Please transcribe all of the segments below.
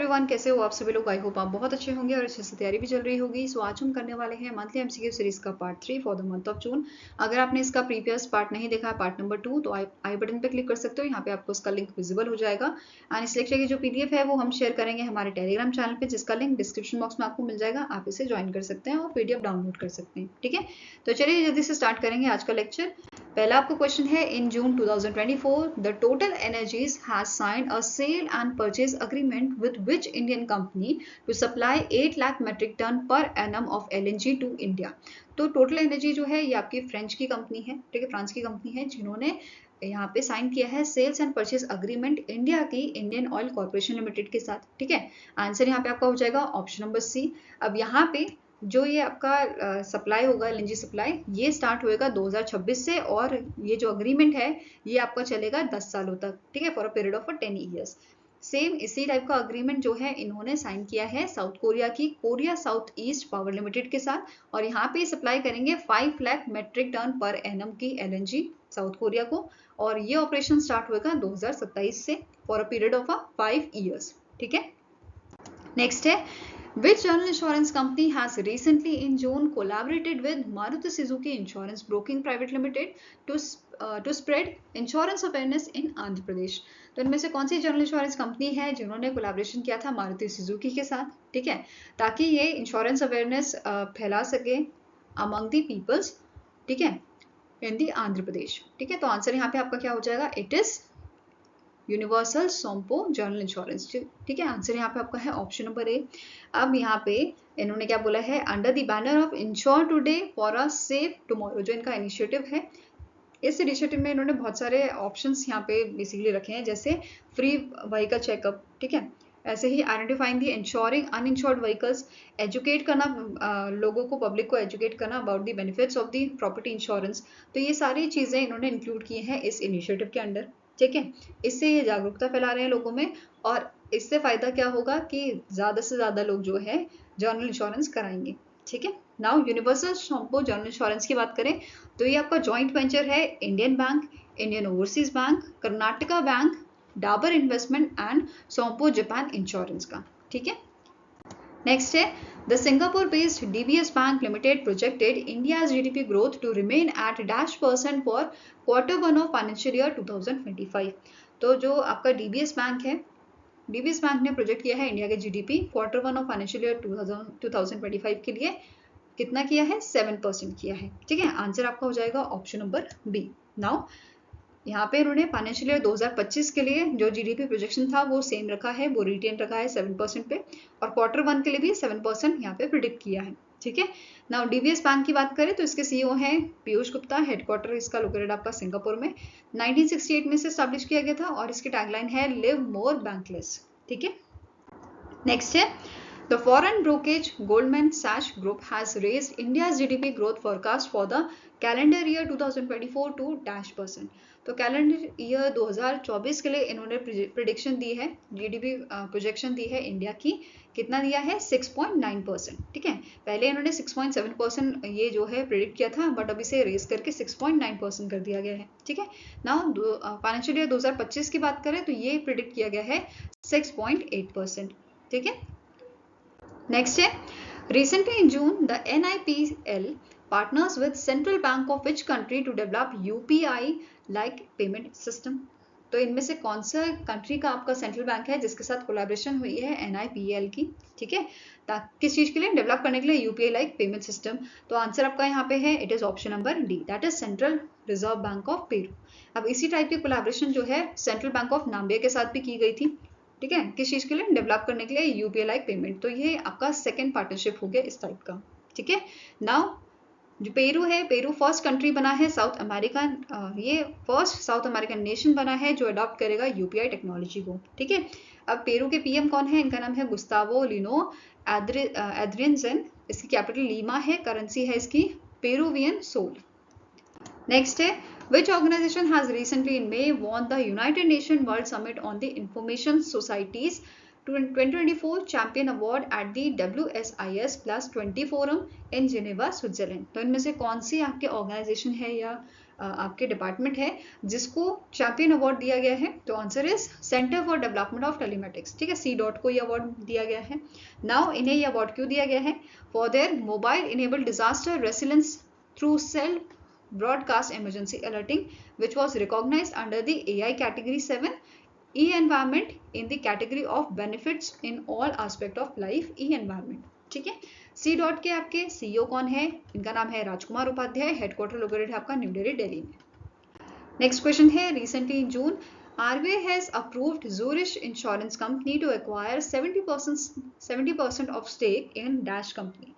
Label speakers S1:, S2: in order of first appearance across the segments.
S1: Everyone, कैसे हो आप सभी लोग? आई होप आप बहुत अच्छे होंगे और अच्छे से तैयारी भी चल रही होगी। सो आज हम करने वाले हैं मंथली एमसीक्यू सीरीज का part 3 for the month of June. अगर आपने इसका प्रीवियस पार्ट नहीं देखा है, पार्ट नंबर 2, तो आई बटन पे क्लिक कर सकते हो। यहाँ पे आपको उसका लिंक विजिबल हो जाएगा। एंड इस लेक्चर की जो पीडीएफ है वो हम शेयर करेंगे हमारे टेलीग्राम चैनल पे, जिसका लिंक डिस्क्रिप्शन बॉक्स में आपको मिल जाएगा। आप इसे ज्वाइन कर सकते हैं और पीडीएफ डाउनलोड कर सकते हैं। ठीक है, तो चलिए जल्दी से स्टार्ट करेंगे आज का लेक्चर। पहला आपको क्वेश्चन है, in June 2024 the total energies has signed a sale and purchase agreement with which Indian company to supply 8 lakh metric tonne per annum of LNG to India. तो टोटल एनर्जी जो है ये आपकी फ्रेंच की company है, ठीक है, फ्रांस की कंपनी है, जिन्होंने यहाँ पे साइन किया है sales and purchase agreement India की इंडियन ऑयल कॉर्पोरेशन लिमिटेड के साथ। ठीक है, आंसर यहाँ पे आपका हो जाएगा ऑप्शन नंबर सी। अब यहाँ पे जो ये आपका सप्लाई होगा, एलएनजी सप्लाई, ये स्टार्ट होएगा 2026 से, और ये जो अग्रीमेंट है ये आपका चलेगा 10 सालों तक। ठीक है, for a period of 10 years. Same इसी टाइप का अग्रीमेंट जो है इन्होंने साइन किया है साउथ कोरिया की Korea South East Power Limited के साथ, और यहाँ पे सप्लाई करेंगे 5 lakh metric tonne per annum की एलएनजी साउथ कोरिया को, और ये ऑपरेशन स्टार्ट होगा 2027 से for a period of 5 years. ठीक है, नेक्स्ट है, which general insurance company has recently in June collaborated with Maruti Suzuki Insurance Broking Private Limited to spread insurance awareness in Andhra Pradesh? तो इनमें से कौन सी general insurance company है जिन्होंने collaboration किया था मारुति सुजुकी के साथ? ठीक है, ताकि ये इंश्योरेंस अवेयरनेस फैला सके अमंग दी पीपल्स, ठीक है, इन दी आंध्र प्रदेश। ठीक है, तो आंसर यहाँ पे आपका क्या हो जाएगा? It is universal Sompo General insurance. ठीक है, आंसर यहाँ पे आपका है ऑप्शन नंबर ए। अब यहाँ पे इन्होंने क्या बोला है, under the banner of ensure today for a safe tomorrow, जो इनका इनिशिएटिव है, इस इनिशिएटिव में इन्होंने बहुत सारे ऑप्शंस यहाँ पे बेसिकली रखे हैं, जैसे फ्री व्हीकल चेकअप, ठीक है, ऐसे ही आइडेंटिफाइंग दी इंश्योरिंग अनइंश्योर्ड व्हीकल्स, एजुकेट करना लोगों को, पब्लिक को एजुकेट करना about the benefits of the property insurance. तो ये सारी चीज़ें इन्होंने इंक्लूड की हैं इस इनिशिएटिव के अंडर। ठीक है, इससे ये जागरूकता फैला रहे हैं लोगों में, और इससे फायदा क्या होगा कि ज़्यादा से ज़्यादा लोग जो है जनरल इंश्योरेंस कराएंगे। ठीक है, now Universal Sompo General Insurance की बात करें तो ये आपका जॉइंट वेंचर है Indian Bank, Indian Overseas Bank, Karnataka bank, Dabur investment and Sompo Japan insurance का। ठीक है, नेक्स्ट है, the Singapore based DBS bank limited projected India's GDP growth to remain at -% for Q1 of financial year 2025। तो जो आपका DBS bank है, DBS bank ने project किया है इंडिया के GDP Q1 of financial year 2025 के लिए कितना किया है? 7% किया है। ठीक है, आंसर आपका हो जाएगा ऑप्शन नंबर बी। नाउ यहाँ पे उन्होंने फाइनेंशियल ईयर 2025 के लिए जो जीडीपी प्रोजेक्शन था वो सेम रखा है, वो रिटेन रखा है 7% पे, और Q1 के लिए भी 7% यहाँ पे प्रिडिक्ट किया है। ठीक है, नाउ डीबीएस बैंक की बात करें तो इसके सीईओ हैं पीयूष गुप्ता, हेडक्वार्टर इसका लोकेटेड आपका सिंगापुर में, 1968 में से स्टैब्लिश किया गया था, और इसकी टैगलाइन है लिव मोर बैंकलेस। ठीक है, नेक्स्ट है, the foreign brokerage Goldman Sachs Group has raised India's GDP growth forecast for the calendar year 2024 to -%। तो कैलेंडर ईयर 2024 के लिए इन्होंने प्रिडिक्शन दी है, जीडीपी प्रोजेक्शन दी है इंडिया की, कितना दिया है? 6.9%। ठीक है, पहले इन्होंने 6.7% ये जो है प्रिडिक्ट किया था, बट अभी से रेज करके 6.9% कर दिया गया है। ठीक है, नाउ फाइनेंशियल ईयर 2025 की बात करें तो ये प्रिडिक्ट किया गया है 6.8%। ठीक है, नेक्स्ट है, recently in June the NIPL partners with Central Bank of which country to develop UPI like payment system? तो इनमें से कौन सा कंट्री का आपका सेंट्रल बैंक है जिसके साथ कोलैबोरेशन हुई है NIPL की? ठीक है, किस चीज के लिए? डेवलप करने के लिए यूपीआई लाइक पेमेंट सिस्टम। तो आंसर आपका यहाँ पे है, it is option number D, that is central reserve bank of Peru. अब इसी टाइप की कोलैबोरेशन जो है सेंट्रल बैंक ऑफ नाम्बिया के साथ भी की गई थी। ठीक है, किस चीज के लिए? डेवलप करने के लिए यूपीआई लाइक पेमेंट। तो ये आपका सेकंड पार्टनरशिप हो गया इस टाइप का। ठीक है, नाउ जो पेरू है, पेरू फर्स्ट कंट्री बना है साउथ अमेरिका, ये फर्स्ट साउथ अमेरिकन नेशन बना है जो अडॉप्ट करेगा यूपीआई टेक्नोलॉजी को। ठीक है, अब पेरू के पीएम कौन है? इनका नाम है गुस्तावो लिनो एड्रियनसन, इसकी कैपिटल लीमा है, करेंसी है इसकी पेरुवियन सोल। नेक्स्ट है, which organization has recently in May won the United Nations World Summit on the Information Societies 2024 Champion Award at the WSIS Plus 20 Forum in Geneva, Switzerland। तो इनमें से कौन सी आपके organisation है या आपके डिपार्टमेंट है जिसको चैंपियन अवार्ड दिया गया है? तो answer is centre for development of telematics, ठीक है, C.DOT को ये अवार्ड दिया गया है। नाउ इन्हें ये अवार्ड क्यों दिया गया है? For their mobile enabled disaster resilience through self broadcast emergency alerting which was recognized under the AI category 7 e-environment in the category of benefits in all aspect of life e-environment, ठीक है। C.DOT के आपके CEO कौन है? इनका नाम है राजकुमार Upadhyay, headquarter located है आपका न्यू दिल्ली, दिल्ली में। नेक्स्ट क्वेश्चन है, recently in June RBI has approved Zurich Insurance Company to acquire 70% of stake in Dash Company।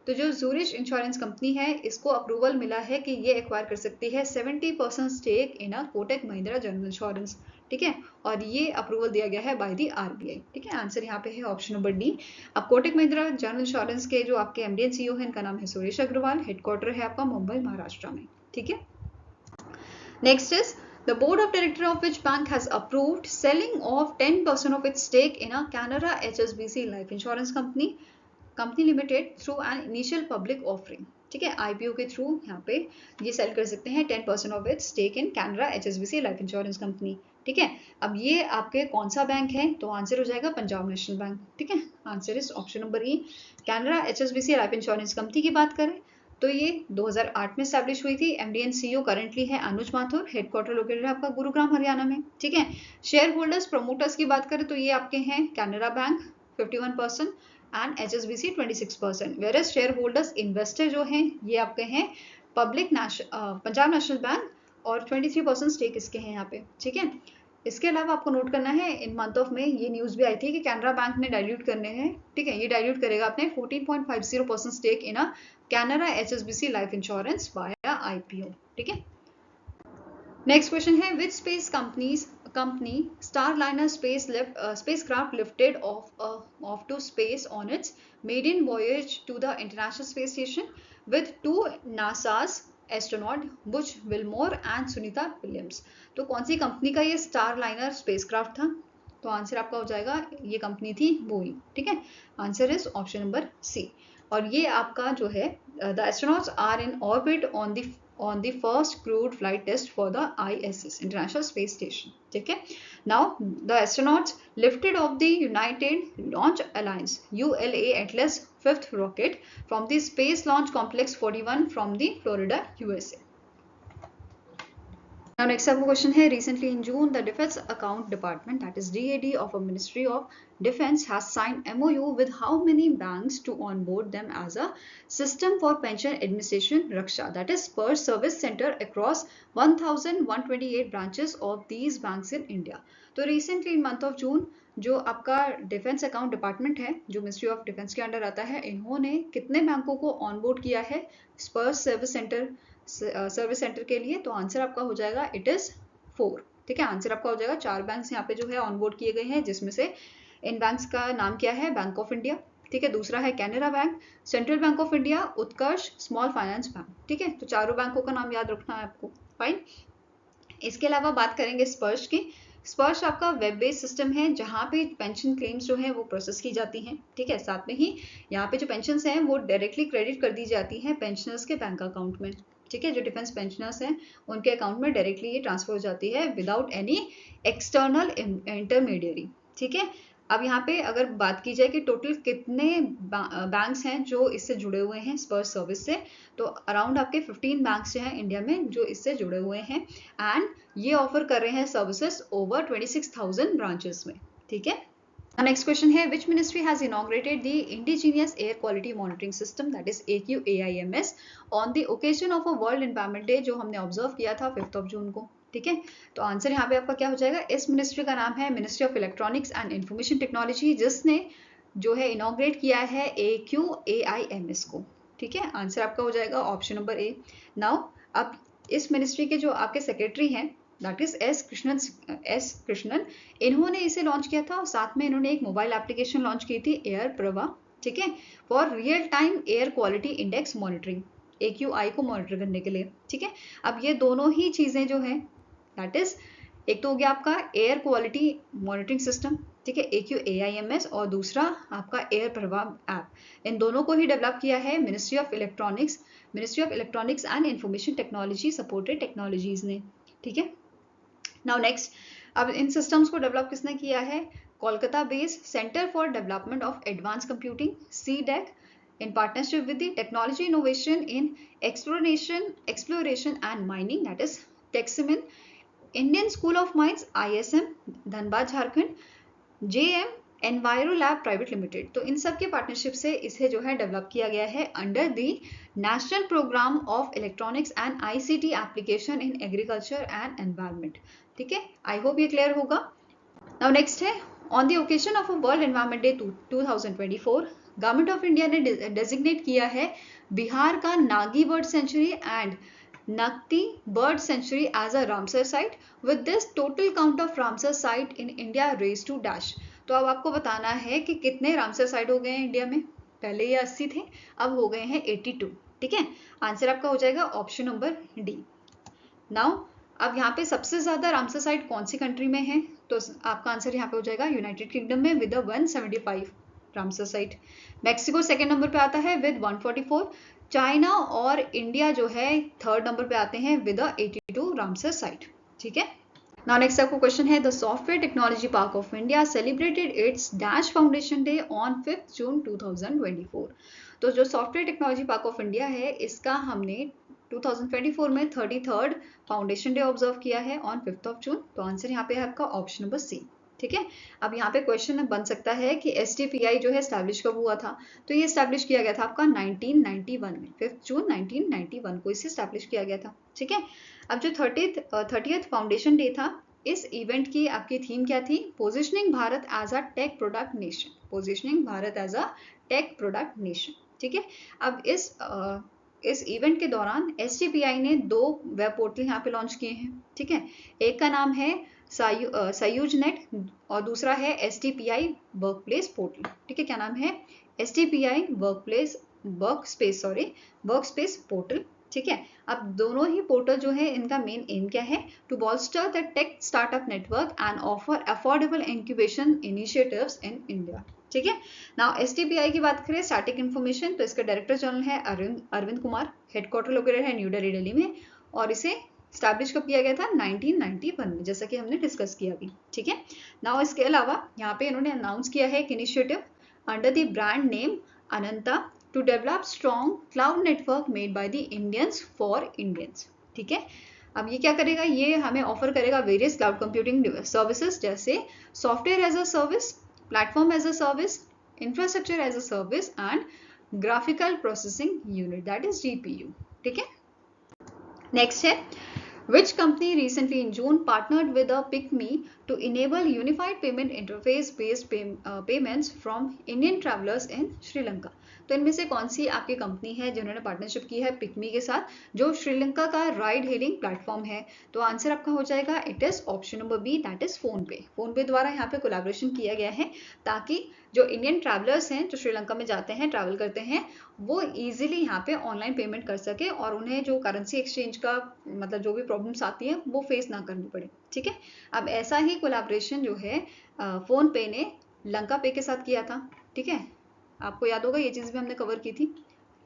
S1: तो जो जूरिश इंश्योरेंस कंपनी है इसको अप्रूवल मिला है कि ये एक्वायर कर सकती है 70% stake in a Kotak Mahindra general insurance, ठीक है, और ये अप्रूवल दिया गया है बाय द RBI, ठीक है। आंसर यहाँ पे है ऑप्शन नंबर डी। अब कोटक महिंद्रा जनरल इंश्योरेंस के जो आपके MD एंड CEO है इनका नाम है सुरेश अग्रवाल, हेडक्वार्टर है आपका मुंबई महाराष्ट्र में, ठीक है। Next is The board of directors of which bank has approved selling of 10% of its stake in a Canara HSBC Life Insurance Company Limited through an initial public offering, ठीक है, IPO के through यहाँ पे ये cell कर सकते हैं 10% of its stake in Canara HSBC life insurance company, ठीक है। अब ये आपके कौन सा बैंक है? तो आंसर हो जाएगा पंजाब नेशनल बैंक, ठीक है। Answer is option number E. Canara HSBC life insurance company की बात करें तो ये 2008 में स्टैब्लिश हुई थी। MD एंड CEO करंटली है अनुज माथुर, हेडक्वार्टर लोकेटेड है आपका गुरुग्राम हरियाणा में, ठीक है। शेयर होल्डर्स प्रमोटर्स की बात करें तो ये आपके हैं Canara bank 51% and HSBC 26%, where shareholders investor जो हैं ये आपके हैं पंजाब नेशनल बैंक और 23% स्टेक इसके हैं यहाँ पे, ठीक है। इसके अलावा आपको नोट करना है इन मंथ ऑफ में ये न्यूज भी आई थी कि कैनरा बैंक ने डाइल्यूट करने हैं, ठीक है, ये डाइल्यूट करेगा अपने 14.50% stake in a Canara HSBC life insurance via IPO, ठीक है। नेक्स्ट क्वेश्चन है, which space company Starliner spacecraft lifted off to space on its maiden voyage to the International Space Station with two NASA's astronaut Butch Wilmore and Sunita Williams. तो कौन सी company का ये Starliner spacecraft था? तो answer आपका हो जाएगा, ये कंपनी थी बोइंग, ठीक है। Answer is option number C. और ये आपका जो है the astronauts are in orbit on the first crewed flight test for the ISS International Space Station, ठीक है। Now the astronauts lifted off the United Launch Alliance ULA Atlas 5th rocket from the Space Launch Complex 41 from the Florida, USA. Now next आपका question है, recently in June the Defense Account Department that is DAD of a Ministry of Defense has signed MOU with how many banks to onboard them as a system for pension administration Raksha, that is per service center across 1128 branches of these banks in India. तो recently in month of June जो आपका defence account department है जो ministry of defence के under आता है, इन्होंने कितने बैंकों को ऑनबोर्ड किया है स्पर्स सर्विस सेंटर के लिए? तो आंसर आपका हो जाएगा इट इज 4, ठीक है। आंसर आपका हो जाएगा 4 बैंक्स यहाँ पे जो है ऑनबोर्ड किए गए हैं, जिसमें से इन बैंक्स का नाम क्या है? बैंक ऑफ इंडिया, ठीक है, दूसरा है Canara bank, central bank of India, Utkarsh small finance bank, ठीक है। तो चारों बैंकों का नाम याद रखना है आपको, फाइन। इसके अलावा बात करेंगे स्पर्श की। स्पर्श आपका वेब बेस्ड सिस्टम है जहाँ पे पेंशन क्लेम्स जो है वो प्रोसेस की जाती हैं, ठीक है। साथ में ही यहाँ पे जो पेंशन हैं वो डायरेक्टली क्रेडिट कर दी जाती हैं पेंशनर्स के बैंक अकाउंट में, ठीक है। जो डिफेंस पेंशनर्स हैं उनके अकाउंट में डायरेक्टली ये ट्रांसफर हो जाती है विदाउट एनी एक्सटर्नल इंटरमीडियरी, ठीक है। अब यहाँ पे अगर बात की जाए कि टोटल कितने बैंक्स हैं जो इससे जुड़े हुए हैं स्पर्श सर्विस से, तो अराउंड आपके 15 बैंक्स जो हैं इंडिया में जो इससे जुड़े हुए हैं एंड ये ऑफर कर रहे हैं सर्विसेज ओवर 26,000 ब्रांचेस में, ठीक है। नेक्स्ट क्वेश्चन है, which ministry has inaugurated the indigenous air quality monitoring system that is AQAIMS on the occasion of a world environment day जो हमने ऑब्जर्व किया था 5 जून को, ठीक है। तो आंसर यहाँ पे आपका क्या हो जाएगा? इस मिनिस्ट्री का नाम है ministry of electronics and information technology, जिसने जो है इनॉग्रेट किया है AQAIMS को, ठीक है। आंसर आपका हो जाएगा ऑप्शन नंबर ए। नाउ अब इस मिनिस्ट्री के जो आपके सेक्रेटरी हैं दैट इज एस कृष्णन, इन्होंने इसे लॉन्च किया था और साथ में इन्होंने एक मोबाइल एप्लीकेशन लॉन्च की थी एयर प्रभा, ठीक है, for real time air quality index monitoring, AQI को मॉनिटर करने के लिए, ठीक है। अब ये दोनों ही चीजें जो हैं दैट इज एक तो हो गया आपका एयर क्वालिटी मॉनिटरिंग सिस्टम, ठीक है, AQAIMS और दूसरा आपका एयर प्रभाव ऐप। इन दोनों को ही डेवलप किया है ministry of electronics and information technology supported technologies ने। ठीक है, नाउ नेक्स्ट, अब इन सिस्टम्स को डेवलप किसने किया है? Kolkata based centre for development of advance computing CDEC in partnership with the technology innovation in exploration and mining, that is TechSemin, Indian School of Mines ISM Dhanbad Jharkhand, JM Envirolab private limited. तो इन सब के partnership से इसे जो है develop किया गया है under the national programme of electronics and ICT application in agriculture and environment. ठीक है, आई होप ये क्लियर होगा। नाउ नेक्स्ट है, on the occasion of world environment day 2024, government of India ने डेजिग्नेट किया है बिहार का Nagi bird sanctuary and Nakti bird sanctuary as a Ramsar site. With this total count of Ramsar site in India raise to dash. तो अब आपको बताना है कि कितने रामसर साइट हो गए हैं इंडिया में। पहले ये 80 थे, अब हो गए हैं 82। ठीक है, आंसर आपका हो जाएगा ऑप्शन नंबर डी। नाउ अब यहाँ पे सबसे ज्यादा रामसर साइट कौन सी कंट्री में है? तो आपका आंसर यहाँ पे हो जाएगा यूनाइटेड किंगडम में with 175 Ramsar site. Mexico second number पे आता है विद 144। चाइना और इंडिया जो है थर्ड नंबर पे आते हैं विद 82 रामसर साइट। ठीक है, नाउ नेक्स्ट आपको क्वेश्चन है, the software technology park of India celebrated it's dash foundation day on 5 जून 2024। तो जो software technology park of India है इसका हमने 2024 में 33rd फाउंडेशन डे ऑब्जर्व किया है ऑन 5 जून। तो आंसर यहाँ पे है आपका ऑप्शन नंबर सी। ठीक है, अब यहाँ पे क्वेश्चन बन सकता है कि STPI जो है स्टैब्लिश कब हुआ था? तो ये स्टैब्लिश किया गया था आपका 1991 में, 5 जून 1991 को इसे स्टैब्लिश किया गया था। ठीक है, अब जो 30th फाउंडेशन डे था, इस इवेंट की आपकी थीम क्या थी? Positioning Bharat as a tech product nation. Positioning Bharat as a tech product nation. ठीक है, अब इस इवेंट के दौरान STPI ने 2 वेब पोर्टल यहाँ पे लॉन्च किए हैं। ठीक है, एक का नाम है सायुज नेट और दूसरा है STPI वर्कप्लेस पोर्टल। ठीक है, क्या नाम है? STPI workspace portal. ठीक है, अब दोनों ही पोर्टल जो है इनका मेन एम क्या है? To bolster the tech startup network and offer affordable incubation initiatives in India. ठीक है, नाउ STPI की बात करें स्टैटिक इन्फॉर्मेशन, तो इसका डायरेक्टर जनरल है अरविंद कुमार, हेडक्वार्टर लोकेटेड है न्यू दिल्ली में, और इसे स्टैब्लिश कब किया गया था? 1991 में, जैसा कि हमने डिस्कस किया अभी। ठीक है, नाउ इसके अलावा यहाँ पे इन्होंने अनाउंस किया है एक initiative under the brand name Ananta to develop strong cloud network made by the Indians for Indians. ठीक है, अब ये क्या करेगा? ये हमें ऑफर करेगा वेरियस क्लाउड कंप्यूटिंग सर्विसेज जैसे software as a service, platform as a service, infrastructure as a service and graphical processing unit, that is GPU। ठीक है, नेक्स्ट है, which company recently in June partnered with a PicMe to enable unified payment interface based payments from Indian travelers in Sri Lanka। तो इनमें से कौन सी आपकी company है जिन्होंने पार्टनरशिप की है पिकमी के साथ, जो श्रीलंका का राइड हेलिंग प्लेटफॉर्म है? तो आंसर आपका हो जाएगा it is option number B, that is PhonePe द्वारा यहाँ पे कोलैबोरेशन किया गया है ताकि जो इंडियन ट्रैवलर्स हैं जो श्रीलंका में जाते हैं, ट्रैवल करते हैं, वो इजीली यहाँ पे ऑनलाइन पेमेंट कर सके और उन्हें जो करेंसी एक्सचेंज का मतलब जो भी प्रॉब्लम्स आती है वो फेस ना करनी पड़े। ठीक है, अब ऐसा ही कोलैबोरेशन जो है फोन पे ने लंका पे के साथ किया था। ठीक है, आपको याद होगा ये चीज भी हमने कवर की थी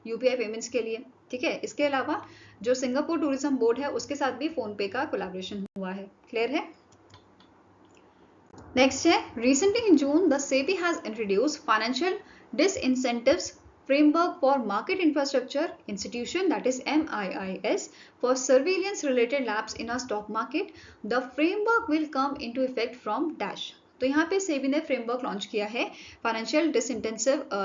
S1: UPI पेमेंट्स के लिए। ठीक है, इसके अलावा जो सिंगापुर टूरिज्म बोर्ड है उसके साथ भी फोन पे का कोलैबोरेशन हुआ है। क्लियर है? नेक्स्ट है, recently in June the SEBI has introduced financial disincentives framework for market infrastructure institution, that is MIIS, for surveillance related lapse in a stock market. The framework will come into effect from dash। तो यहाँ पे सेबी ने framework launch किया है financial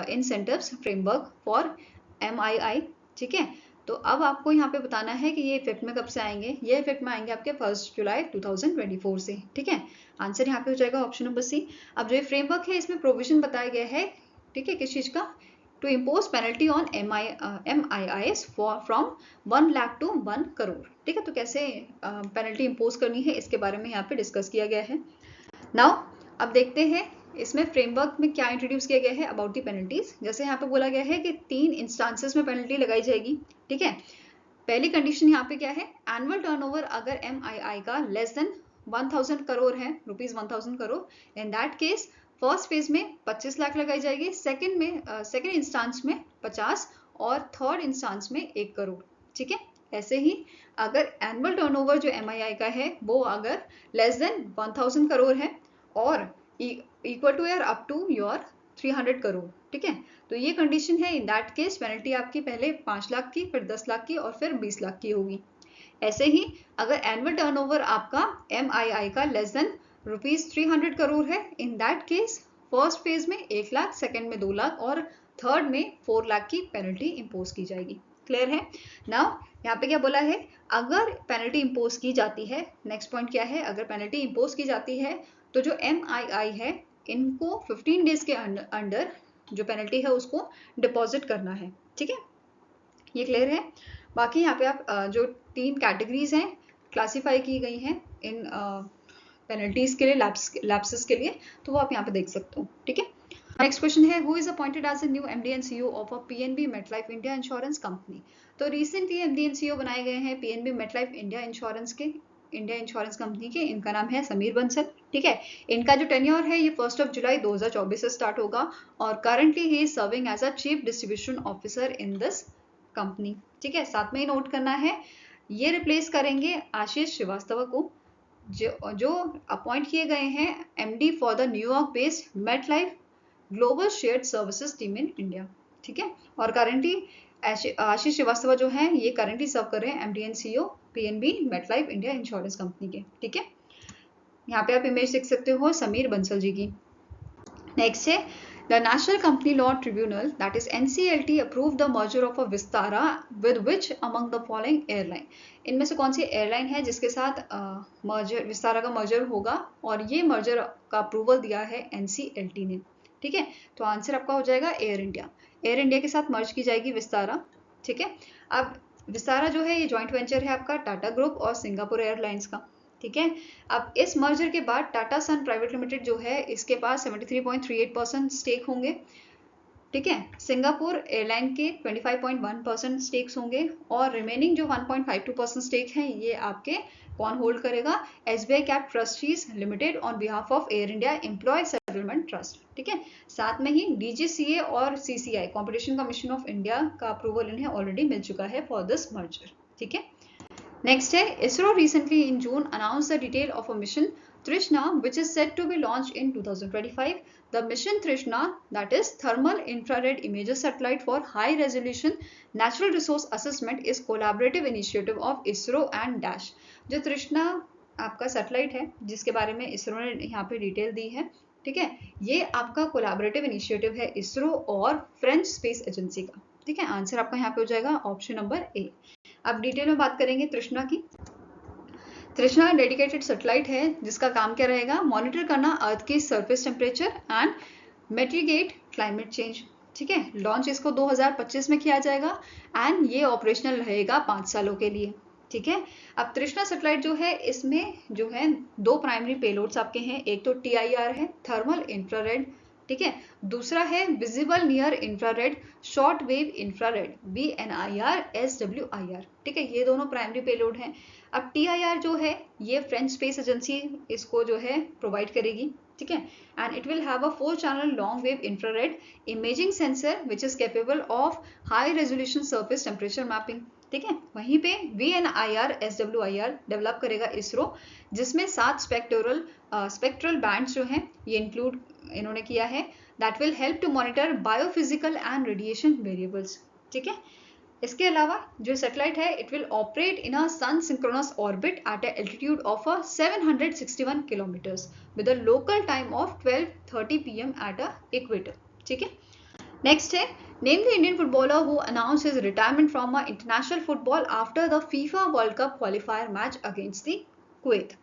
S1: incentives framework for MII। ठीक है, तो अब आपको यहाँ पे बताना है कि ये इफेक्ट में कब से आएंगे। ये इफेक्ट में आएंगे आपके 1 जुलाई 2024 से। ठीक है, आंसर यहाँ पे हो जाएगा ऑप्शन नंबर सी। अब जो ये फ्रेमवर्क है इसमें प्रोविजन बताया गया है, ठीक है, किस चीज का? To impose penalty on MIIS from 1 lakh to 1 crore. ठीक है, तो कैसे पेनल्टी इम्पोज करनी है इसके बारे में यहाँ पे डिस्कस किया गया है। नाउ अब देखते हैं इसमें फ्रेमवर्क में क्या इंट्रोड्यूस किया गया है अबाउट दी पेनल्टीज। जैसे यहाँ पे बोला गया है कि 3 इंस्टांसेस में पेनल्टी लगाई जाएगी। ठीक है, पहली कंडीशन यहाँ पे क्या है? एनुअल टर्नओवर अगर MII का लेस देन 1000 करोड़ है, rupees 1000 crore, in that case first phase में 25 लाख लगाई जाएगी, सेकेंड इंस्टांस में 50 और थर्ड इंस्टांस में 1 करोड़। ठीक है, ऐसे ही अगर एनुअल टर्नओवर जो MII का है वो अगर लेस देन 1000 करोड़ है और इक्वल टू या अप टू योर 300 करोड़। ठीक है, तो ये कंडीशन है। इन दैट केस पेनल्टी आपकी पहले 5 लाख की, फिर 10 लाख की और फिर 20 लाख की होगी। ऐसे ही अगर एनुअल टर्नओवर आपका MII का लेस देन ₹300 करोड़ है, in that case first phase में 1 लाख, सेकेंड में 2 लाख और थर्ड में 4 लाख की पेनल्टी इम्पोज की जाएगी। क्लियर है? नाउ यहाँ पे क्या बोला है, अगर पेनल्टी इम्पोज की जाती है, नेक्स्ट पॉइंट क्या है, अगर पेनल्टी इम्पोज की जाती है तो जो MII है इनको 15 डेज के अंडर जो पेनल्टी है उसको डिपॉजिट करना है। ठीक है, ये क्लियर है? बाकी यहाँ पे आप जो 3 कैटेगरीज हैं क्लासीफाई की गई हैं इन पेनल्टीज के लिए, लैप्सेस के लिए, तो वो आप यहाँ पे देख सकते हो। ठीक है, नेक्स्ट क्वेश्चन है, who is appointed as a new MD and CEO of a PNB MetLife India insurance company. तो रिसेंटली MD एंड CEO बनाए गए हैं PNB MetLife India insurance company के। इनका नाम है समीर बंसल। ठीक है, इनका जो टेन्योर है ये 1 जुलाई 2024 से स्टार्ट होगा और करंटली ही is serving as a chief distribution officer in this company. ठीक है, साथ में ही नोट करना है ये रिप्लेस करेंगे आशीष श्रीवास्तव को जो अपॉइंट किए गए हैं MD for the New York based MetLife global shared services team in India. ठीक है, और करंटली आशीष श्रीवास्तव जो है ये करंटली सर्व कर रहे हैं MD and CEO PNB MetLife India insurance company के। ठीक है, यहाँ पे आप इमेज देख सकते हो समीर बंसल जी की। नेक्स्ट है, the National Company Law Tribunal, that is NCLT, approved the merger of a Vistara with which among the following airline। इनमें से कौन सी एयरलाइन है जिसके साथ मर्जर विस्तारा का मर्जर होगा, और ये मर्जर का अप्रूवल दिया है NCLT ने। ठीक है, तो आंसर आपका हो जाएगा एयर इंडिया। एयर इंडिया के साथ मर्ज की जाएगी विस्तारा। ठीक है, अब विस्तारा जो है ये जॉइंट वेंचर है आपका टाटा ग्रुप और सिंगापुर एयरलाइंस का। ठीक है, अब इस मर्जर के बाद टाटा सन प्राइवेट लिमिटेड जो है इसके पास 73.38% स्टेक होंगे। ठीक है, सिंगापुर एयरलाइन के 25.1% स्टेक्स होंगे और रिमेनिंग जो 1.52% स्टेक है ये आपके कौन होल्ड करेगा, SBI cap trustees limited on behalf of Air India employee settlement trust. ठीक है, साथ में ही DGCA और CCI competition commission of India का अप्रूवल इन्हें ऑलरेडी मिल चुका है फॉर दिस मर्जर। ठीक है, नेक्स्ट है, ISRO recently in June announced the detail of a mission Trishna which is set to be launched in 2025. The mission Trishna, that is thermal infrared images satellite for high resolution natural resource assessment, is collaborative initiative of ISRO and DASH। जो Trishna आपका satellite है जिसके बारे में ISRO ने यहाँ पे detail दी है। ठीक है, ये आपका कोलैबोरेटिव इनिशिएटिव है ISRO और फ्रेंच स्पेस एजेंसी का। ठीक है, आंसर आपका यहाँ पे हो जाएगा ऑप्शन नंबर A। अब डिटेल में बात करेंगे तृष्णा की। तृष्णा डेडिकेटेड सैटेलाइट है जिसका काम क्या रहेगा, मॉनिटर करना अर्थ की surface temperature and mitigate climate change. ठीक है, लॉन्च इसको 2025 में किया जाएगा एंड ये ऑपरेशनल रहेगा 5 सालों के लिए। ठीक है, अब तृष्णा सैटेलाइट जो है इसमें जो है 2 प्राइमरी पेलोड्स आपके हैं, एक तो TIR है थर्मल इंफ्रारेड। ठीक है, दूसरा है visible near infrared short wave infrared VNIR SWIR। ठीक है, ये दोनों प्राइमरी पेलोड हैं। अब TIR जो है ये फ्रेंच स्पेस एजेंसी इसको जो है प्रोवाइड करेगी। ठीक है, and it will have a 4 channel long wave infrared imaging sensor which is capable of high resolution surface temperature mapping. ठीक है, वहीं पे VNIR SWIR डेवलप करेगा ISRO, जिसमें 7 स्पेक्ट्रल बैंड्स जो हैं ये इंक्लूड इन्होंने किया है, that will help to monitor biophysical and radiation variables. ठीक है, इसके अलावा जो सैटेलाइट है it will operate in a sun synchronous orbit at a altitude of 761 kilometres with a local time of 12:30 PM at a equator. ठीक है, next है, name the Indian footballer who announce his retirement from a international football after the FIFA world cup qualifier match against the Kuwait.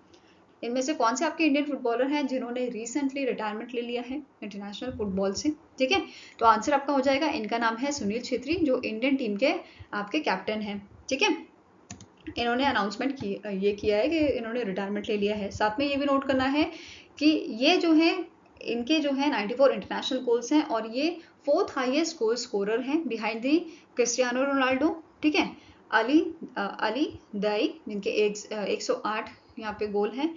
S1: इनमें से कौन से आपके Indian footballer हैं जिन्होंने रिसेंटली रिटायरमेंट ले लिया है इंटरनेशनल फुटबॉल से। ठीक है, तो आंसर आपका हो जाएगा, इनका नाम है सुनील छेत्री जो इंडियन टीम के आपके कैप्टन हैं। ठीक है, इन्होंने अनाउंसमेंट किया है कि इन्होंने रिटायरमेंट ले लिया है। साथ में ये भी नोट करना है कि ये जो है इनके जो है 94 इंटरनेशनल गोल्स हैं और ये 4th हाईएस्ट गोल स्कोरर हैं बिहाइंड दी क्रिस्टियानो रोनाल्डो। ठीक है, अली दाई जिनके 108 यहाँ पे गोल हैं,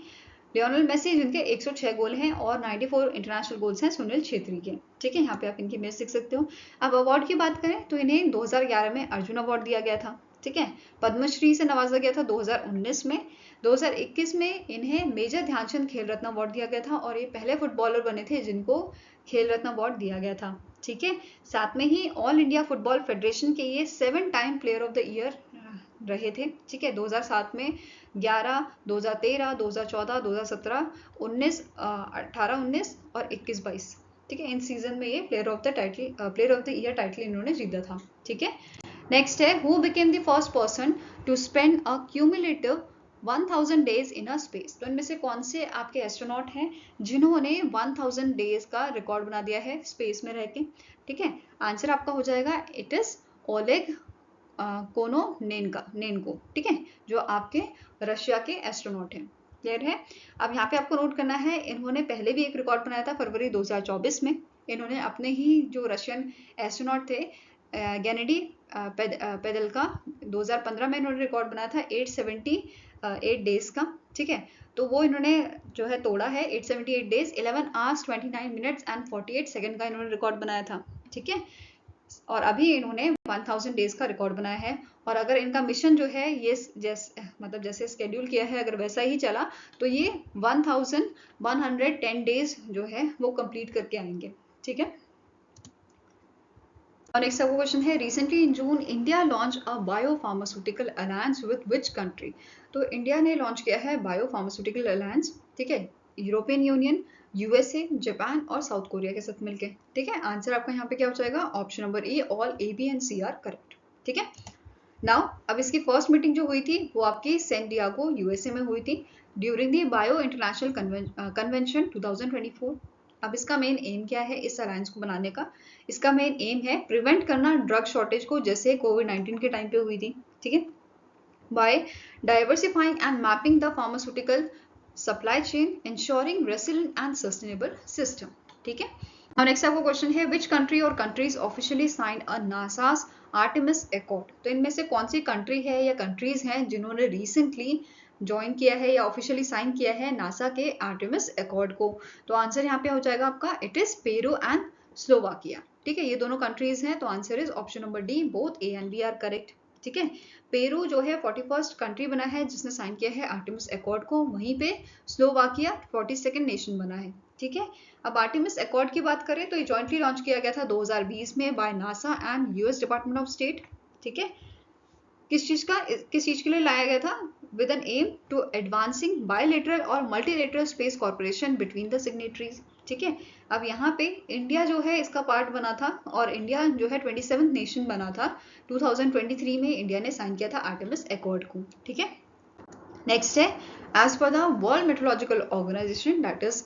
S1: लियोनेल मेसी जिनके 106 गोल हैं और 94 इंटरनेशनल गोल्स हैं सुनील छेत्री के। ठीक है, यहाँ पे आप इनकी इमेज देख सकते हो। अब अवार्ड की बात करें तो इन्हें 2011 में अर्जुन अवार्ड दिया गया था। ठीक है, पद्मश्री से नवाजा गया था 2019 में। 2021 में इन्हें मेजर ध्यानचंद खेल रत्न अवार्ड दिया गया था और ये पहले फुटबॉलर बने थे जिनको खेल रत्न अवार्ड दिया गया था। ठीक है, साथ में ही ऑल इंडिया फुटबॉल फेडरेशन के ये 7 time player of the year रहे थे। ठीक है, 2007 में 11, 2013, 2014, 2017, 19, 18, 19 और 21-22। ठीक है, इन सीजन में ये player of the year title इन्होंने जीता था। ठीक है, नेक्स्ट है who became the first person to spend a cumulative 1000 days in a space. तो इनमें से कौन से आपके एस्ट्रोनॉट हैं जिन्होंने 1000 डेज का रिकॉर्ड बना दिया है स्पेस में रह के। ठीक है, आंसर आपका हो जाएगा इट इज ओलेग कोनोनेनको। ठीक है, जो आपके रशिया के एस्ट्रोनॉट हैं। क्लियर है। अब यहाँ पे आपको नोट करना है इन्होंने पहले भी एक रिकॉर्ड बनाया था फरवरी 2024 में। इन्होंने अपने ही जो रशियन एस्ट्रोनॉट थे गेनेडी पेडेल्का 2015 में इन्होंने रिकॉर्ड बनाया था 878 डेज का। ठीक है, तो वो इन्होंने जो है तोड़ा है 878 days 11 hours 29 minutes and 48 second का इन्होंने रिकॉर्ड बनाया था। ठीक है, और अभी इन्होंने 1000 डेज का रिकॉर्ड बनाया है। और अगर इनका मिशन जो है ये जैसे स्केड्यूल किया है अगर वैसा ही चला तो ये 1110 डेज जो है वो कंप्लीट करके आएंगे। ठीक है, और नेक्स्ट आपका क्वेश्चन है recently in June India launch a bio pharmaceutical alliance with which country. तो इंडिया ने लॉन्च किया है बायो फार्मास्यूटिकल अलायंस। ठीक है, यूरोपियन यूनियन, यूएसए, जापान और साउथ कोरिया के साथ मिलके। ठीक है, आंसर आपका यहाँ पे क्या हो जाएगा option number A, all A B and C are correct. ठीक है, नाउ अब इसकी फर्स्ट मीटिंग जो हुई थी वो आपकी सैन डियागो यूएसए में हुई थी during the bio international convention 2024। अब इसका मेन एम क्या है इस अलायंस को बनाने का? इसका मेन एम है प्रिवेंट करना ड्रग शॉर्टेज को जैसे कोविड-19 के टाइम पे हुई थी। ठीक है, by diversifying and mapping the pharmaceutical supply chain ensuring resilient and sustainable system. ठीक है, अब नेक्स्ट आपका क्वेश्चन है विच कंट्री और countries officially sign a NASA's Artemis Accord. तो इनमें से कौन सी कंट्री है या कंट्रीज हैं जिन्होंने रिसेंटली ज्वाइन किया है या ऑफिशियली साइन किया है नासा के आर्टेमिस एकॉर्ड को? तो आंसर यहाँ पे हो जाएगा आपका it is Peru and Slovakia. ठीक है, ये दोनों कंट्रीज हैं तो answer is option number D, both A and B are correct. ठीक है, पेरू जो है 41st कंट्री बना है जिसने साइन किया है आर्टेमिस एकॉर्ड को, वहीं पे स्लोवाकिया 42nd नेशन बना है। ठीक है, अब आर्टेमिस एकॉर्ड की बात करें तो ये जॉइंटली लॉन्च किया गया था 2020 में by NASA and US Department of State. ठीक है, किस चीज के लिए लाया गया था? With an aim to advancing bilateral और multilateral space corporation between the signatories. ठीक है, अब यहाँ पे इंडिया जो है इसका पार्ट बना था और इंडिया जो है 27th नेशन बना था। 2023 में इंडिया ने साइन किया था आर्टेमिस एकॉर्ड को। ठीक है, नेक्स्ट है as per the world meteorological organization that is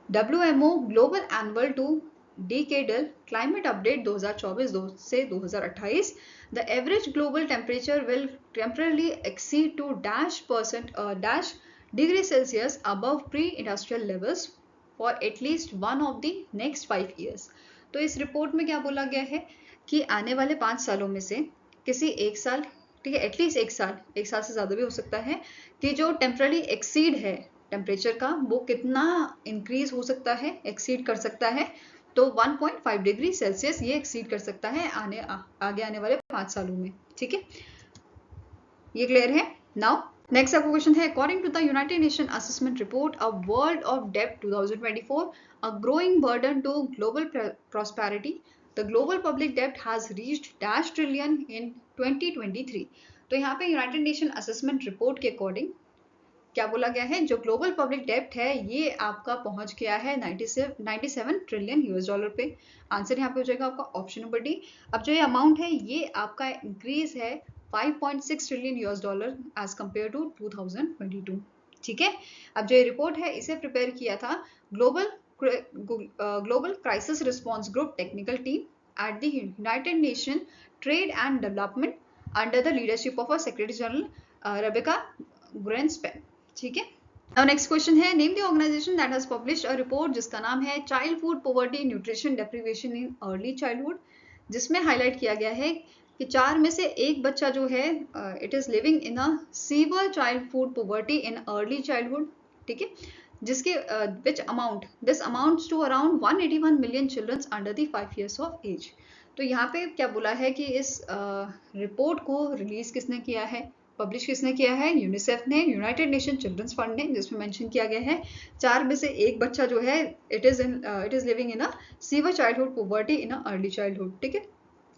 S1: WMO global annual to decadal climate update 2024 से 2028 the average global temperature will temporarily exceed to dash degree Celsius above pre-industrial levels for at least one of the next 5 years। तो इस report में क्या बोला गया है कि आने वाले 5 सालों में से किसी एक साल, ठीक है, एटलीस्ट एक साल से ज्यादा भी हो सकता है कि जो टेम्परली एक्सीड है टेम्परेचर का वो कितना इंक्रीज हो सकता है, एक्सीड कर सकता है। तो 1.5 डिग्री सेल्सियस ये एक्सीड कर सकता है आगे आने वाले 5 सालों में। ठीक है, ये क्लियर है। नाउ नेक्स्ट आपका क्वेश्चन है according to the United Nation assessment report a world of डेब्ट 2024 a growing burden to global prosperity the global public डेब्ट has reached dash trillion in 2023। तो यहाँ पे यूनाइटेड नेशन असेसमेंट रिपोर्ट के according क्या बोला गया है, जो ग्लोबल पब्लिक डेब्ट है ये आपका पहुंच गया है 97 ट्रिलियन यूएस डॉलर पे। आंसर यहाँ पे हो जाएगा आपका ऑप्शन नंबर डी। अब जो ये अमाउंट है ये आपका इंक्रीज है 5.6 trillion US dollar as compare to 2022। ठीक है, अब जो ये रिपोर्ट है इसे प्रिपेयर किया था global crisis response group technical team at the United Nation trade and development under the leadership of secretary general Rebeca Grynspan. ठीक है, अब नेक्स्ट क्वेश्चन है name the organisation that has published a report जिसका नाम है child food poverty nutrition deprivation in early childhood, जिसमें highlight किया गया है कि 4 में से एक बच्चा जो है it is living in a severe child food poverty in early childhood. ठीक है, जिसके which amount this amounts to around 181 million childrens under the 5 years of age. तो यहाँ पे क्या बोला है कि इस रिपोर्ट को रिलीज किसने किया है, पब्लिश किसने किया है, यूनिसेफ ने, यूनाइटेड नेशन चिल्ड्रंस फंड ने, जिसमें मेंशन किया गया है 4 में से एक बच्चा जो है it is living in a severe childhood poverty in a early childhood. ठीक है,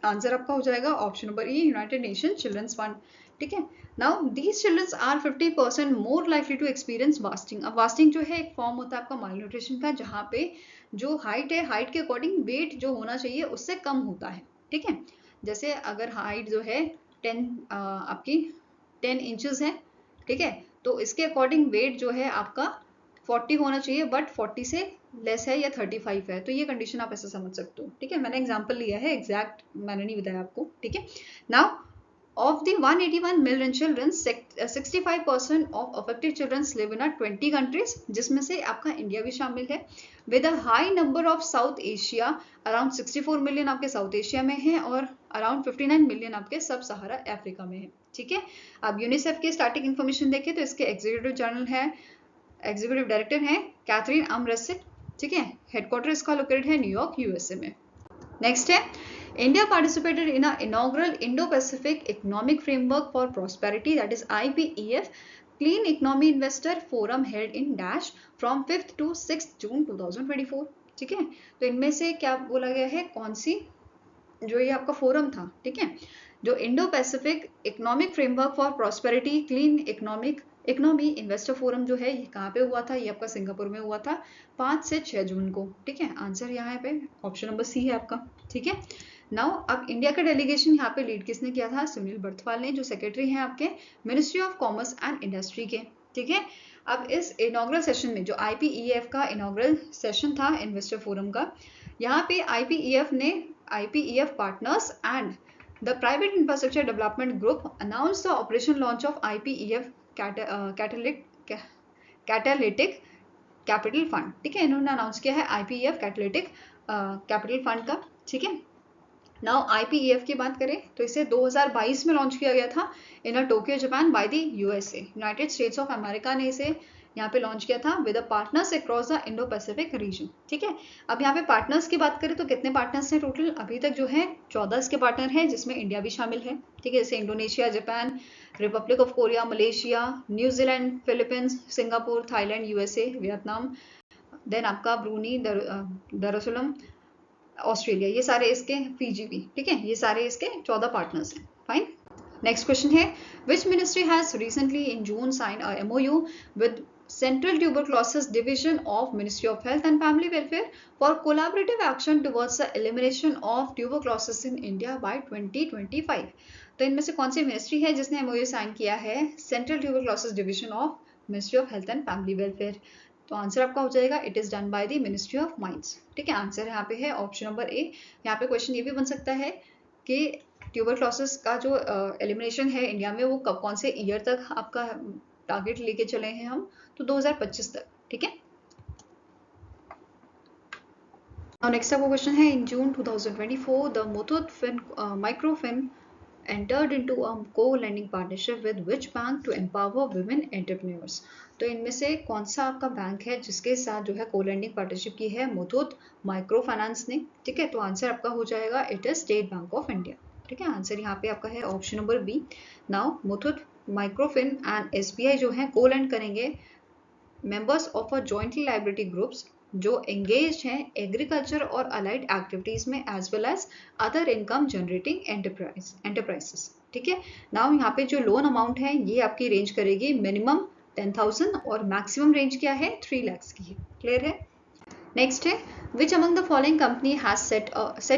S1: आंसर आपका हो जाएगा option number E, United Nation Children's Fund. ठीक है, now these childrens are 50% more likely to experience wasting. अब वास्टिंग जो है एक फॉर्म होता है आपका मालन्यूट्रिशन का, जहाँ पे जो हाइट है, हाइट के अकॉर्डिंग वेट जो होना चाहिए उससे कम होता है। ठीक है, जैसे अगर हाइट जो है 10 इंचेस है, ठीक है, तो इसके अकॉर्डिंग वेट जो है आपका 40 होना चाहिए, बट 40 से लेस है या 35 है, तो ये कंडीशन आप ऐसे समझ सकते हो। ठीक है, मैंने एग्जांपल लिया है, एग्जैक्ट मैंने नहीं बताया आपको। ठीक है, now of the 181 million children, 65% of affected children live in 20 countries, जिसमें से आपका इंडिया भी शामिल है। with a high number of South Asia, around 64 million आपके साउथ एशिया में है और अराउंड 59 मिलियन आपके सब सहारा अफ्रीका में है। ठीक है, अब यूनिसेफ की स्टैटिक इन्फॉर्मेशन देखें तो इसके एग्जीक्यूटिव डायरेक्टर हैं कैथरीन अमरेसिट। ठीक है, हेडक्वार्टर इसका लोकेटेड है न्यूयॉर्क यूएसए में। नेक्स्ट है, India participated in an inaugural Indo-Pacific Economic Framework for Prosperity, that is IPEF, Clean Economy Investor Forum held in Dash from 5th to 6th June 2024। ठीक है, तो इनमें से क्या बोला गया है, कौन सी जो ये आपका फोरम था, ठीक है, जो Indo Pacific economic framework for prosperity clean economy investor forum जो है, ये कहाँ पे हुआ था, ये आपका सिंगापुर में हुआ था 5 से 6 जून को। ठीक है, आंसर यहाँ पे ऑप्शन नंबर सी है आपका। ठीक है, नाउ अब इंडिया का डेलीगेशन यहाँ पे लीड किसने किया था, सुनील बर्थवाल ने, जो सेक्रेटरी हैं आपके ministry of commerce and industry के। ठीक है, अब इस इनॉग्रल सेशन में जो IPEF का इनॉग्रल सेशन था इन्वेस्टर फोरम का, यहाँ पे IPEF partners and the private infrastructure development group announced the operation launch of IPEF catalytic capital fund। ठीक है, इन्होंने अनाउंस किया है IPEF catalytic capital fund का। ठीक है, नाउ IPEF की बात करें तो इसे 2022 में लॉन्च किया गया था in Tokyo Japan by the USA, United states of America ने इसे यहाँ पे लॉन्च किया था with partners across the Indo Pacific region. ठीक है, अब यहाँ पे पार्टनर्स की बात करें तो कितने पार्टनर्स हैं टोटल, अभी तक जो है 14 इसके पार्टनर हैं, जिसमें इंडिया भी शामिल है। ठीक है, जैसे Indonesia, Japan, Republic of Korea, Malaysia, New Zealand, Philippines, Singapore, Thailand, USA, Vietnam, then आपका ब्रूनी, दारुसलाम, ऑस्ट्रेलिया, ये सारे इसके, फिजी भी। ठीक है, ये सारे इसके 14 पार्टनर्स हैं। फाइन, नेक्स्ट क्वेश्चन है, which ministry has recently in June sign a MOU with Central Tuberculosis Division of Ministry of Health and Family Welfare for collaborative action towards the elimination of tuberculosis in India by 2025। तो इनमें से कौन सी ministry है जिसने MOU sign किया है central tuberculosis division of ministry of health and family welfare? तो answer आपका हो जाएगा it is done by the ministry of mines. ठीक है, आंसर यहाँ पे है ऑप्शन नंबर ए। यहाँ पे क्वेश्चन ये भी बन सकता है कि ट्यूबरक्लोसिस का जो एलिमिनेशन है इंडिया में, वो कौन से ईयर तक आपका टारगेट लेके चले हैं हम, तो 2025 तक। ठीक है, नाउ नेक्स्ट आपका क्वेश्चन है, in June 2024 the Muthoot Microfin entered into a co-lending partnership with which bank to empower women entrepreneurs। तो इनमें से कौन सा आपका बैंक है जिसके साथ जो है को-लेंडिंग पार्टनरशिप की है मुथूट माइक्रो फाइनेंस ने? ठीक है, तो आंसर आपका हो जाएगा it is State Bank of India. ठीक है, आंसर यहाँ पे आपका है option number B. Now Muthoot Microfin and SBI जो है को-लेंड करेंगे members of a jointly liability groups जो एंगेज हैं एग्रीकल्चर और अलाइड एक्टिविटीज में as well as other income generating enterprises. ठीक है, नाउ यहाँ पे जो लोन अमाउंट है ये आपकी रेंज करेगी मिनिमम 10,000 और मैक्सिमम रेंज क्या है 3 lakhs की है। क्लियर है? नेक्स्ट है, which among the following company has set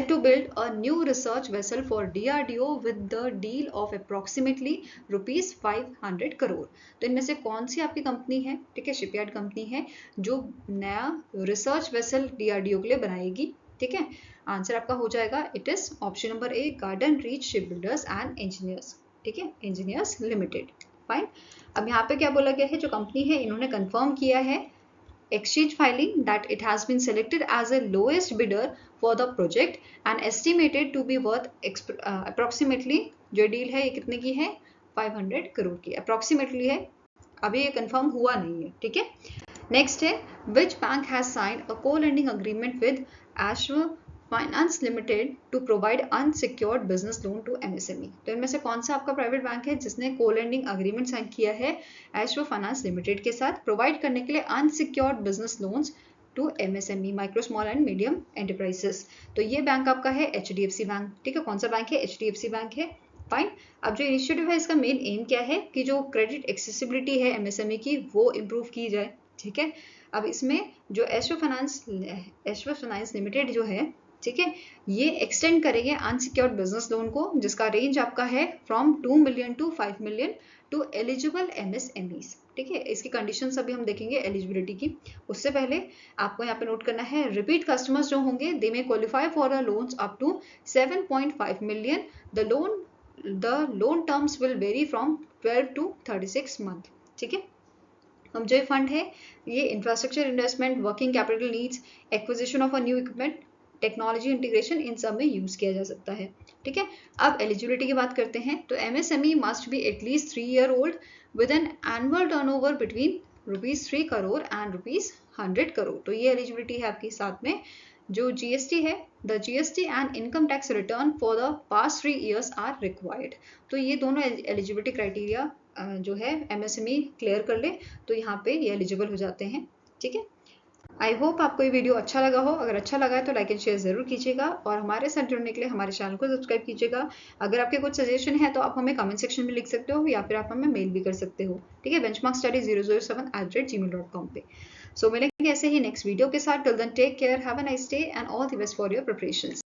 S1: to build a new research vessel for DRDO with the deal of approximately rupees 500 crore। तो इनमें से कौन सी आपकी कंपनी है, ठीक है, शिपयार्ड कंपनी है जो नया रिसर्च वेसल DRDO के लिए बनाएगी। ठीक है, आंसर आपका हो जाएगा it is option number A, garden reach ship builders and engineers. ठीक है, इंजीनियर्स लिमिटेड। फाइन, अब यहाँ पे क्या बोला गया है, जो कंपनी है इन्होंने कंफर्म किया है exchange filing that it has been selected as a lowest bidder for the project and estimated to be worth approximately, जो डील है ये कितने की है 500 करोड़ की अप्रोक्सीमेटली है, अभी ये कंफर्म हुआ नहीं है। ठीक है, नेक्स्ट है which bank has signed a co-lending agreement with Ashv Finance Limited to provide unsecured business loan to MSME. तो इनमें से कौन सा आपका प्राइवेट बैंक है जिसने को-लेंडिंग अग्रीमेंट साइन किया है एश्व फाइनेंस लिमिटेड के साथ प्रोवाइड करने के लिए unsecured business loans to MSME, micro small and medium enterprises. तो ये बैंक आपका है एचडीएफसी बैंक। ठीक है, कौन सा बैंक है? एचडीएफसी बैंक है। फाइन। अब जो इनिशिएटिव है इसका मेन एम क्या है कि जो क्रेडिट एक्सेसिबिलिटी है एमएसएमई की वो इम्प्रूव की जाए। ठीक है, अब इसमें जो एश्व फाइनेंस लिमिटेड जो है, ठीक है, ये एक्सटेंड करेंगे अनसिक्योर्ड बिजनेस लोन को जिसका रेंज आपका है from 2 million to 5 million to eligible MSMEs. ठीक है, इसकी कंडीशंस अभी हम देखेंगे एलिजिबिलिटी की। उससे पहले आपको यहाँ पे नोट करना है रिपीट कस्टमर्स जो होंगे they may qualify for a loans up to 7.5 मिलियन। The loan terms will vary from 12 to 36 month. ठीक है, अब जो फंड है ये infrastructure investment, working capital needs, acquisition of a new equipment, technology integration, इन सब में यूज किया जा सकता है। ठीक है, अब एलिजिबिलिटी की बात करते हैं तो MSME must be at least 3 year old with an annual turnover between ₹3 crore and ₹100 crore. तो ये एलिजिबिलिटी है आपकी। साथ में जो जीएसटी है, the GST and income tax return for the past 3 years are required. तो ये दोनों एलिजिबिलिटी क्राइटेरिया जो है एमएसएमई क्लियर कर ले तो यहाँ पे ये एलिजिबल हो जाते हैं। ठीक है, आई होप आपको ये वीडियो अच्छा लगा हो। अगर अच्छा लगा है तो लाइक एंड शेयर जरूर कीजिएगा और हमारे साथ जुड़ने के लिए हमारे चैनल को सब्सक्राइब कीजिएगा। अगर आपके कुछ सजेशन है तो आप हमें कमेंट सेक्शन में लिख सकते हो या फिर आप हमें मेल भी कर सकते हो। ठीक है, benchmarkstudy007@gmail.com पे। सो मिलेंगे ऐसे ही नेक्स्ट वीडियो के साथ। Till then take care, have a nice day and all the best for your preparations.